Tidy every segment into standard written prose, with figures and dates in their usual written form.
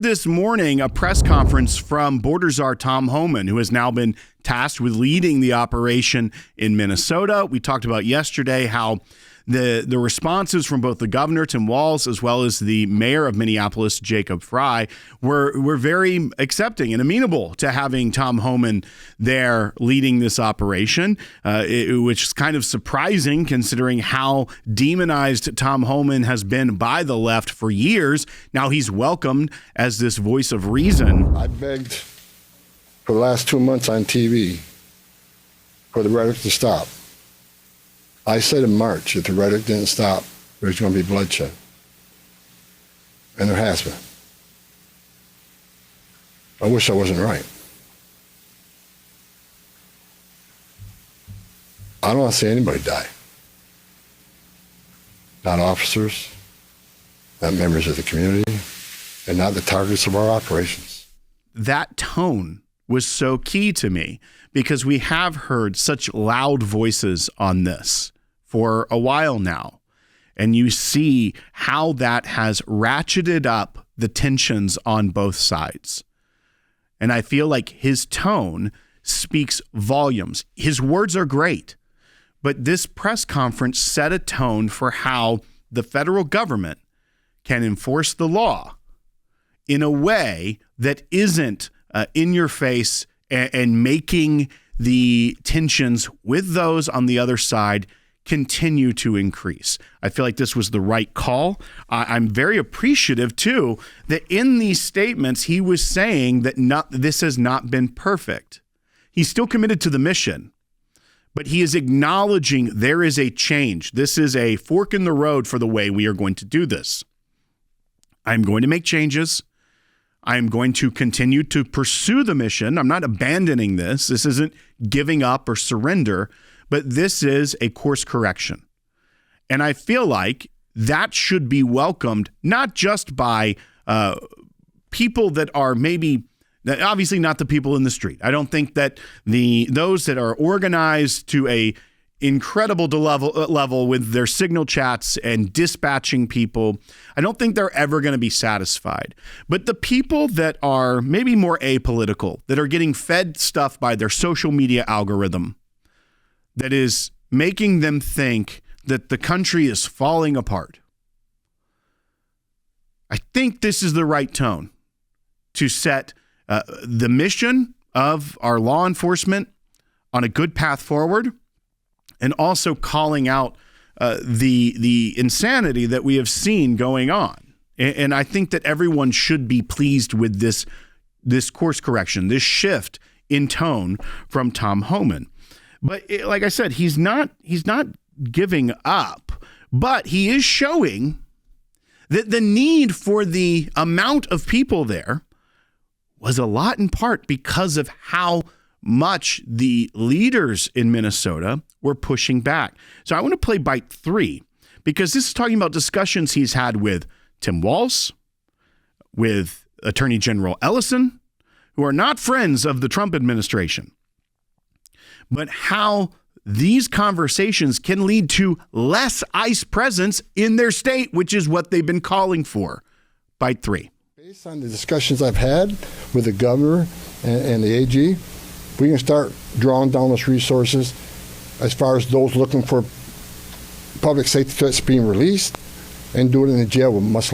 This morning, a press conference from Border Czar Tom Homan, who has now been tasked with leading the operation in Minnesota. We talked about yesterday how the responses from both the governor, Tim Walz, as well as the mayor of Minneapolis, Frey, were very accepting and amenable to having Tom Homan there leading this operation, which is kind of surprising considering how demonized Tom Homan has been by the left for years. Now he's welcomed as this voice of reason. I begged for the last 2 months on TV for the rhetoric to stop. I said in March, if the rhetoric didn't stop, there's going to be bloodshed. And there has been. I wish I wasn't right. I don't want to see anybody die. Not officers, not members of the community, and not the targets of our operations. That tone was so key to me because we have heard such loud voices on this for a while now. And you see how that has ratcheted up the tensions on both sides. And I feel like his tone speaks volumes. His words are great, but this press conference set a tone for how the federal government can enforce the law in a way that isn't in your face and making the tensions with those on the other side continue to increase. I feel like this was the right call. I'm very appreciative, too, that in these statements, he was saying that this has not been perfect. He's still committed to the mission, but he is acknowledging there is a change. This is a fork in the road for the way we are going to do this. I'm going to make changes. I'm going to continue to pursue the mission. I'm not abandoning this. This isn't giving up or surrender, but this is a course correction. And I feel like that should be welcomed, not just by people that are obviously not the people in the street. I don't think that those that are organized to a incredible level with their signal chats and dispatching people, I don't think they're ever going to be satisfied. But the people that are maybe more apolitical, that are getting fed stuff by their social media algorithm, that is making them think that the country is falling apart. I think this is the right tone to set the mission of our law enforcement on a good path forward, and also calling out the insanity that we have seen going on. And I think that everyone should be pleased with this course correction, this shift in tone from Tom Homan. But like I said, he's not giving up, but he is showing that the need for the amount of people there was a lot in part because of how much the leaders in Minnesota were pushing back. So I want to play bite 3 because this is talking about discussions he's had with Tim Walz, with Attorney General Ellison, who are not friends of the Trump administration, but how these conversations can lead to less ICE presence in their state, which is what they've been calling for. Bite 3. Based on the discussions I've had with the governor and the AG, we can start drawing down those resources as far as those looking for public safety threats being released and do it in the jail with much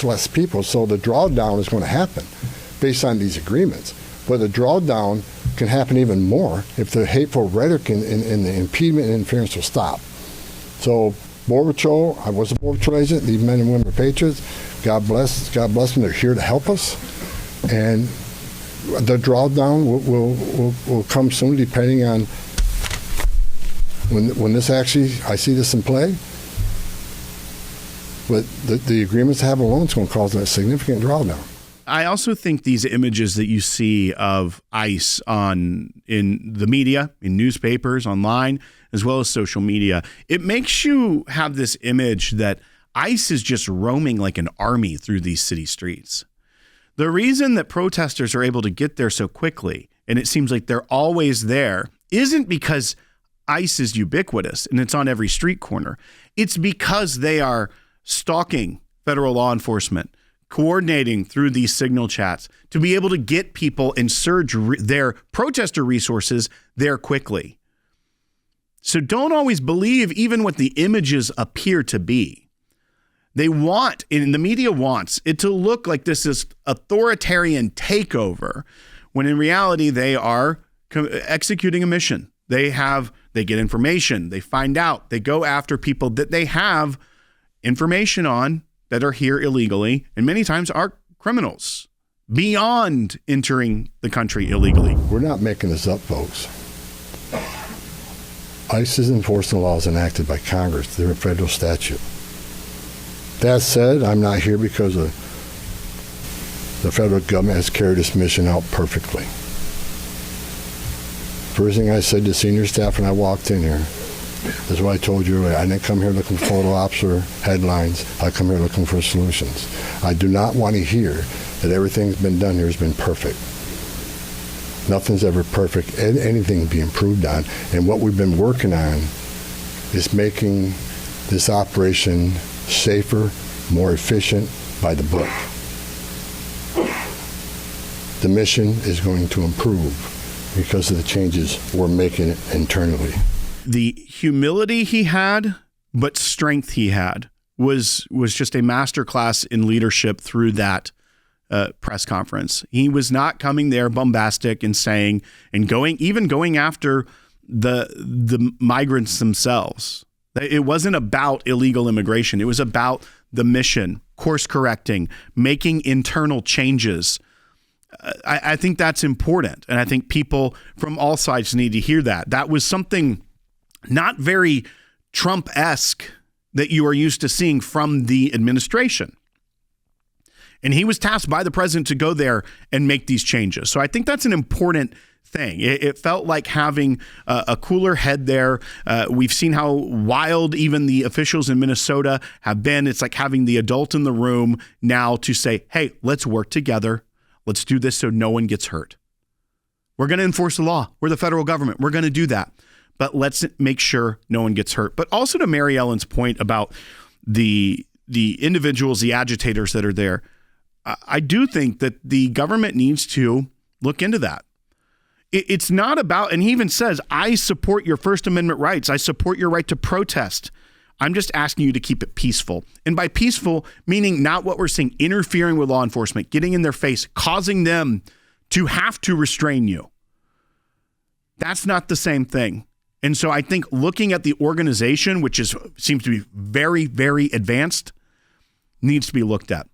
less people. So the drawdown is going to happen based on these agreements. But the drawdown can happen even more if the hateful rhetoric and the impediment and interference will stop. So Border Patrol, I was a Border Patrol agent. These men and women are patriots. God bless them. They're here to help us. And the drawdown will come soon, depending on when this actually, I see this in play. But the agreements to have alone is going to cause a significant drawdown. I also think these images that you see of ICE in the media, in newspapers, online, as well as social media, it makes you have this image that ICE is just roaming like an army through these city streets. The reason that protesters are able to get there so quickly, and it seems like they're always there, isn't because ICE is ubiquitous and it's on every street corner. It's because they are stalking federal law enforcement, coordinating through these signal chats to be able to get people and surge their protester resources there quickly. So don't always believe even what the images appear to be. They want, and the media wants it to look like this is authoritarian takeover, when in reality they are executing a mission. They get information, they find out, they go after people that they have information on that are here illegally, and many times are criminals beyond entering the country illegally. We're not making this up, folks. ICE is enforcing laws enacted by Congress. They're a federal statute. That said, I'm not here because the federal government has carried this mission out perfectly. First thing I said to senior staff when I walked in here is what I told you earlier. I didn't come here looking for photo ops or headlines. I come here looking for solutions. I do not want to hear that everything's been done here has been perfect. Nothing's ever perfect. Anything be improved on. And what we've been working on is making this operation safer, more efficient, by the book. The mission is going to improve because of the changes we're making internally. The humility he had, but strength he had was just a masterclass in leadership through that press conference. He was not coming there bombastic and saying and going after the migrants themselves. It wasn't about illegal immigration. It was about the mission, course correcting, making internal changes. I think that's important. And I think people from all sides need to hear that. That was something not very Trump-esque that you are used to seeing from the administration. And he was tasked by the president to go there and make these changes. So I think that's an important thing. It felt like having a cooler head there. We've seen how wild even the officials in Minnesota have been. It's like having the adult in the room now to say, hey, let's work together. Let's do this so no one gets hurt. We're going to enforce the law. We're the federal government. We're going to do that. But let's make sure no one gets hurt. But also to Mary Ellen's point about the individuals, the agitators that are there, I do think that the government needs to look into that. It's not about, and he even says, I support your First Amendment rights. I support your right to protest. I'm just asking you to keep it peaceful. And by peaceful, meaning not what we're seeing, interfering with law enforcement, getting in their face, causing them to have to restrain you. That's not the same thing. And so I think looking at the organization, which seems to be very, very advanced, needs to be looked at.